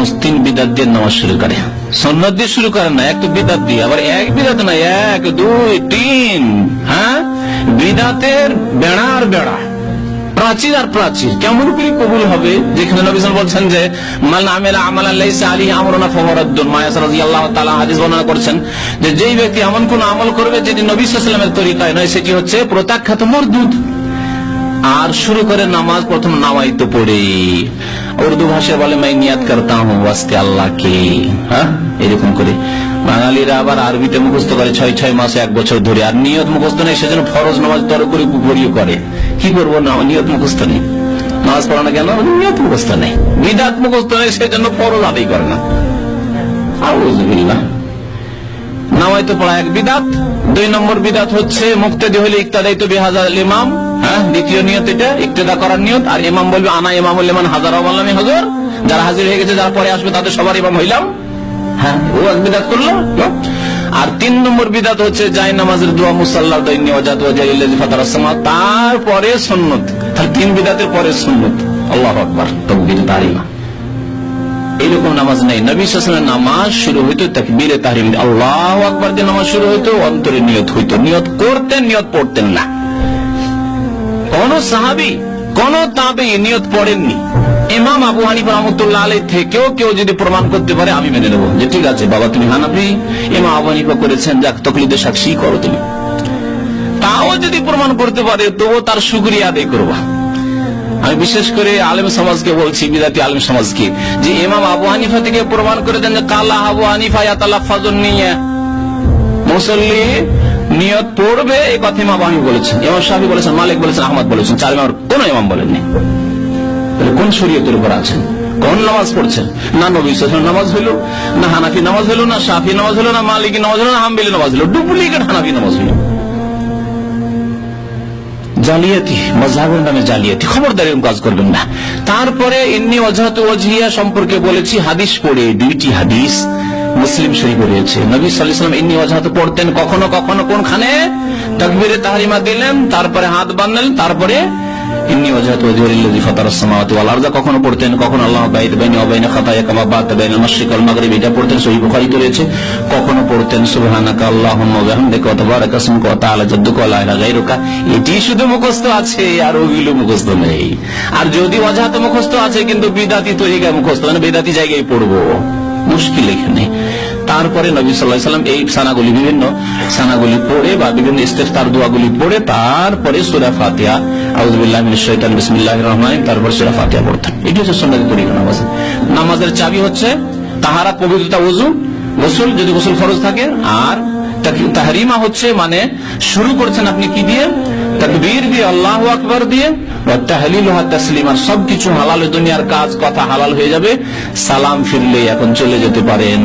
মানুষ 3 বিদআত দিয়ে নামাজ শুরু করে, সুন্নাত দিয়ে শুরু করে না, এক তো বিদআত দিয়ে, আবার এক বিদআত না, 1 2 3, হ্যাঁ, বিদআতের বেড়া আর বেড়া, প্রাচীর আর প্রাচীর। কেমন করে কবুল হবে? যেখানে নবী সাল্লাল্লাহু আলাইহি ওয়াসাল্লাম বলছেন যে মান আমিলা আমালান লাইসা আলাইহি আমরুনা ফাহুয়ারাদ্দুন, মায়াস রাদিয়াল্লাহু তাআলা হাদিস বর্ণনা করেছেন যে যেই ব্যক্তি এমন কোন আমল করবে যেটি নবী সাল্লাল্লাহু আলাইহি ওয়াসাল্লামের তরিকায় নয়, সেটি হচ্ছে প্রত্যাখ্যাত, মরদুদ। আর শুরু করে নামাজ প্রথম নামাইতো পড়ে, উর্দু ভাষায় বলে মাই নিয়াত করতা হুঁ ওয়াস্তে আল্লাহ কে, হ্যাঁ, এরকম করে। বাঙালিরা আবার আরবিতে মুখস্থ করে 6 মাসে 1 বছর ধরে, আর নিয়ত মুখস্থ নেই, সেজন্য ফরজ নামাজ তরকরি পুকুরিও করে। কি করবো না, নিয়ত মুখস্থ নেই, নামাজ পড়ে না কেন? নিয়ত মুখস্থ নেই, বিদআত মুখস্থ নেই, সেজন্য ফরজ আদায় করে না। আউযুবিল্লাহ। নামাইতো পড়া এক বিদআত। 2 নম্বর বিদআত হচ্ছে মুক্তাদি হলে ইক্তাদাইতু বিহাযাল ইমাম, হ্যাঁ, দ্বিতীয় নিয়ত এটা, ইক্তেদা করার নিয়ত। আর ইমাম বলবে আনা ইমামুল লিমান হাজারা ওয়া লাম ইয়াহজুর, যারা হাজির হয়ে গেছে, যারা পরে আসবে তাদের সবার ইমাম হইলাম, হ্যাঁ, ও বিদআত করলো। আর 3 নম্বর বিদআত হচ্ছে জায় নামাজের দোয়া মুসাল্লাহ দাইনি ওয়াজাত ওয়াজাইল্লাযী ফাতারাস সামা, তারপরে সুন্নাত। তাহলে 3 বিদআতের পরে সুন্নাত। আল্লাহু আকবার, তাকবীর তাহরিমা। এইরকম নামাজ নেই। নবী সাল্লাল্লাহু আলাইহি ওয়াসাল্লাম নামাজ শুরু হইতো তাকবীরে তাহরিম, আল্লাহু আকবার দিয়ে নামাজ শুরু হইতো, অন্তরে নিয়ত হইতো, নিয়ত করতেন, নিয়ত পড়তেন না। কোন সাহাবী, কোন তাবেঈ নিয়ত পড়েননি। ইমাম আবু হানিফা রাহমাতুল্লাহ আলাইহি থেকেও কেউ যদি প্রমাণ করতে পারে, আমি মেনে নেব যে ঠিক আছে বাবা, তুমি হানাফি, ইমাম আবু হানিফা করেছেন, যাক তাকলিদে সাক্ষী করো তুমি। তাও যদি প্রমাণ করতে পারে, তবুও তার শুকরিয়া আদায় করবা। আমি বিশেষ করে আলেম সমাজকে বলছি, বিদাতি আলেম সমাজকে, যে ইমাম আবু হানিফা থেকে প্রমাণ করে দেন যে কালা আবু হানিফা ইয়াতালাফাজুন নিয়া, মুসল্লি নিয়ত পড়বে, এই কথা ইমাম আবু হানিফা বলেছেন, ইমাম শাফি বলেছেন, মালিক বলেছেন, আহমদ বলেছেন, 4 ইমাম, কোন ইমাম বলেননি। কোন শরীয়তের উপর আছেন? কোন নামাজ পড়ছেন? না নবী সাল্লাল্লাহু আলাইহি ওয়াসাল্লাম নামাজ হইল, না হানাফি নামাজ হইল, না শাফি নামাজ হইল, না মালিকি নামাজ হইল, না হাম্বলি নামাজ হইল, ডুপ্লিকেট হানাফি নামাজ হইল। জালিয়াতি, মাযহাবের নামে জালিয়াতি, খবরদার এরকম কাজ করবেন না। তারপরে ইন্নী ওয়াজহাতু ওয়াজহিয়া সম্পর্কে বলেছি, হাদিস পড়ে, 2টি হাদিস মুসলিম শরীফে রয়েছে। নবী সাল্লাল্লাহু আলাইহি ওয়াসাল্লাম ইন্নী ওয়াজহাতু পড়তেন কখনো কখনো কোনখানে? তাকবীরে তাহরিমা দিলেন, তারপরে হাত বাঁধলেন, তারপরে ইন্নী ওয়াজহাতু ওয়াজহিয়া লিল্লাযী ফাতারাস সামাওয়াতি ওয়াল আরদা কখনো পড়তেন, কখনো আল্লাহু বাইদ বাইনি ওয়া বাইনা খাতায়া কামা বা'তা বাইনাল মাশরিক ওয়াল মাগরিব, এটা পড়তেন, সহিহ বুখারীতে রয়েছে। কখনো পড়তেন সুবহানাকা আল্লাহুম্মা ওয়া বিহামদিকা ওয়া তাবারাকা ইসমুকা ওয়া তাআলা জাদ্দুকা ওয়া লা ইলাহা গায়রুকা। এটি শুধু মুখস্থ আছে, আর ওগুলো মুখস্থ নেই। আর যদি ওয়াজহাত মুখস্থ আছে কিন্তু বিদআতি তরিকায় মুখস্থ, মানে বিদআতি জায়গায় পড়বো, মুশকিল এখানে। তারপরে নবী সাল্লাল্লাহু আলাইহি ওয়াসাল্লাম এই সানাগুলি, বিভিন্ন সানাগুলি পড়ে বা বিভিন্ন ইস্তেগফার দোয়াগুলি পড়ে, তারপরে সূরা ফাতিহা, আউযু বিল্লাহি মিনাশ শাইতানির বিসমিল্লাহির রহমানির রহিম, তারপর সূরা ফাতিহা পড়তেন। এটি হচ্ছে সুন্নাতের তরিকা নামাজ। নামাজের চাবি হচ্ছে তাহারাত, পবিত্রতা, ওযু, গোসল যদি গোসল ফরজ থাকে। আর তাহরিমা হচ্ছে মানে শুরু করছেন আপনি কি দিয়ে? তাকবীর দিয়ে, আল্লাহু আকবার দিয়ে, ওয়া তাহলিলুহা তাসলিমান, সবকিছু হালাল, দুনিয়ার কাজ কথা হালাল হয়ে যাবে। সালাম ফিরলে এখন চলে যেতে পারেন।